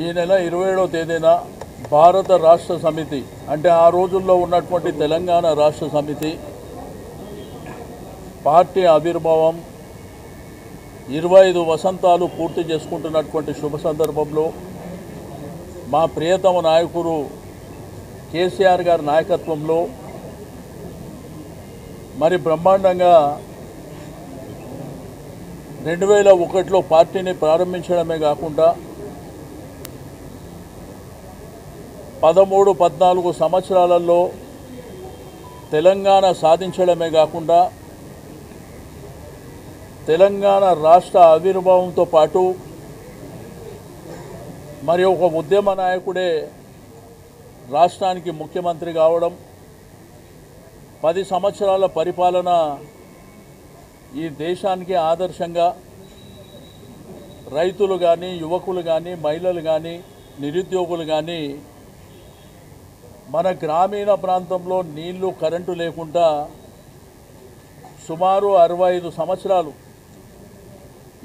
ఈ నెల 27వ తేదీన భారత రాష్ట్ర సమితి అంటే ఆ రోజుల్లో ఉన్నటువంటి తెలంగాణ రాష్ట్ర సమితి పార్టీ ఆవిర్భావం 25 వసంతాలు పూర్తి చేసుకుంటున్నటువంటి శుభ సందర్భంలో మా ప్రియతమ నాయకుడు కేసీఆర్ గారి నాయకత్వంలో మరి బ్రహ్మాండంగా 2001లో పార్టీని ప్రారంభించడమే కాకుండా 13-14 సంవత్సరాలలో తెలంగాణ సాధించడమే కాకుండా తెలంగాణ రాష్ట్ర ఆవిర్భావంతో పాటు మరి ఒక ఉద్యమ నాయకుడే రాష్ట్రానికి ముఖ్యమంత్రి కావడం 10 సంవత్సరాల పరిపాలన ఈ దేశానికి ఆదర్శంగా రైతులు కానీ యువకులు కానీ మహిళలు కానీ నిరుద్యోగులు కానీ మన గ్రామీణ ప్రాంతంలో నీళ్లు కరెంటు లేకుండా సుమారు 65 సంవత్సరాలు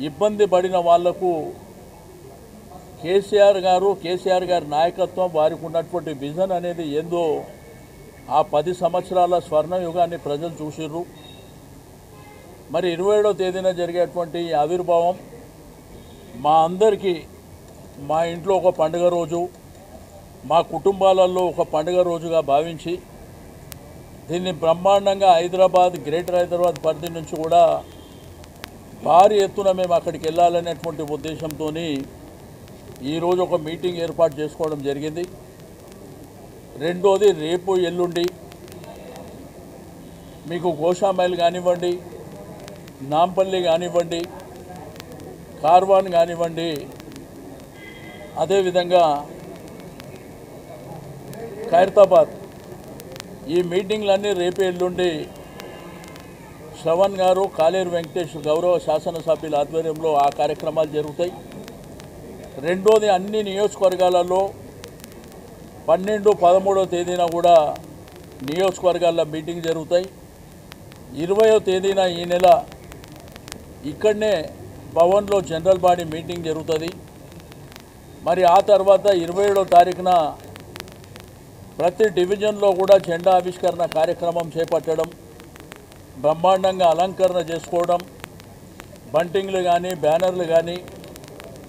ఇబ్బంది పడిన వాళ్లకు కేసీఆర్ గారి నాయకత్వం వారికి ఉన్నటువంటి విజన్ అనేది ఏందో ఆ 10 సంవత్సరాల స్వర్ణయుగాన్ని ప్రజలు చూసిర్రు. మరి 27వ తేదీన జరిగేటువంటి ఆవిర్భావం మా అందరికీ మా ఇంట్లో ఒక పండుగ రోజు, మా కుటుంబాలలో ఒక పండుగ రోజుగా భావించి దీన్ని బ్రహ్మాండంగా గ్రేటర్ హైదరాబాద్ పరిధి నుంచి కూడా భారీ ఎత్తున మేము అక్కడికి వెళ్ళాలనేటువంటి ఉద్దేశంతో ఈరోజు ఒక మీటింగ్ ఏర్పాటు చేసుకోవడం జరిగింది. రెండోది రేపు ఎల్లుండి మీకు గోషామైల్ కానివ్వండి, నాంపల్లి కానివ్వండి, కార్వాన్ కానివ్వండి, అదేవిధంగా ఖైరతాబాద్ ఈ మీటింగ్లన్నీ రేపు ఎల్లుండి శ్రవణ్ గారు, కాలేరు వెంకటేష్ గౌరవ శాసనసభ్యుల ఆధ్వర్యంలో ఆ కార్యక్రమాలు జరుగుతాయి. రెండోది అన్ని నియోజకవర్గాలలో 12-13వ తేదీన కూడా నియోజకవర్గాల్లో మీటింగ్ జరుగుతాయి. 20వ తేదీన ఈ నెల ఇక్కడనే భవన్లో జనరల్ బాడీ మీటింగ్ జరుగుతుంది. మరి ఆ తర్వాత 27వ తారీఖున ప్రతి డివిజన్లో కూడా జెండా ఆవిష్కరణ కార్యక్రమం చేపట్టడం, బ్రహ్మాండంగా అలంకరణ చేసుకోవడం, బంటింగ్లు కానీ బ్యానర్లు కానీ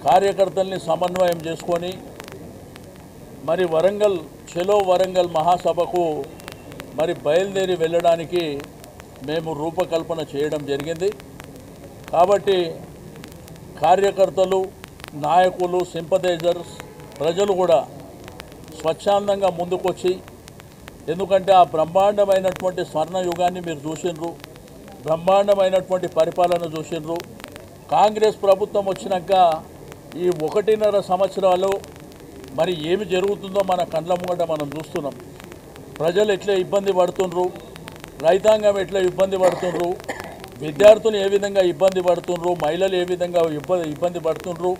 కార్యకర్తల్ని సమన్వయం చేసుకొని మరి చలో వరంగల్ మహాసభకు మరి బయలుదేరి వెళ్ళడానికి మేము రూపకల్పన చేయడం జరిగింది. కాబట్టి కార్యకర్తలు, నాయకులు, సింపథైజర్స్, ప్రజలు కూడా స్వచ్ఛందంగా ముందుకొచ్చి, ఎందుకంటే ఆ బ్రహ్మాండమైనటువంటి స్వర్ణయుగాన్ని మీరు చూసినారు, బ్రహ్మాండమైనటువంటి పరిపాలన చూసినారు. కాంగ్రెస్ ప్రభుత్వం వచ్చినాక ఈ 1.5 సంవత్సరాలు మరి ఏమి జరుగుతుందో మన కండ్ల ముంగట మనం చూస్తున్నాం. ప్రజలు ఎట్లా ఇబ్బంది పడుతుండ్రు, రైతాంగం ఎట్లా ఇబ్బంది పడుతుండ్రు, విద్యార్థులు ఏ విధంగా ఇబ్బంది పడుతుండ్రు, మహిళలు ఏ విధంగా ఇబ్బంది పడుతుండ్రు,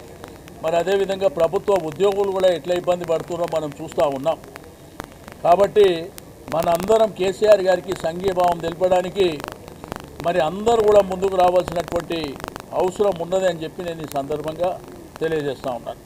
మరి అదేవిధంగా ప్రభుత్వ ఉద్యోగులు కూడా ఎట్లా ఇబ్బంది పడుతున్నారో మనం చూస్తూ ఉన్నాం. కాబట్టి మనందరం కేసీఆర్ గారికి సంఘీభావం తెలపడానికి మరి అందరూ కూడా ముందుకు రావాల్సినటువంటి అవసరం ఉన్నది అని చెప్పి నేను ఈ సందర్భంగా తెలియజేస్తూ ఉన్నాను.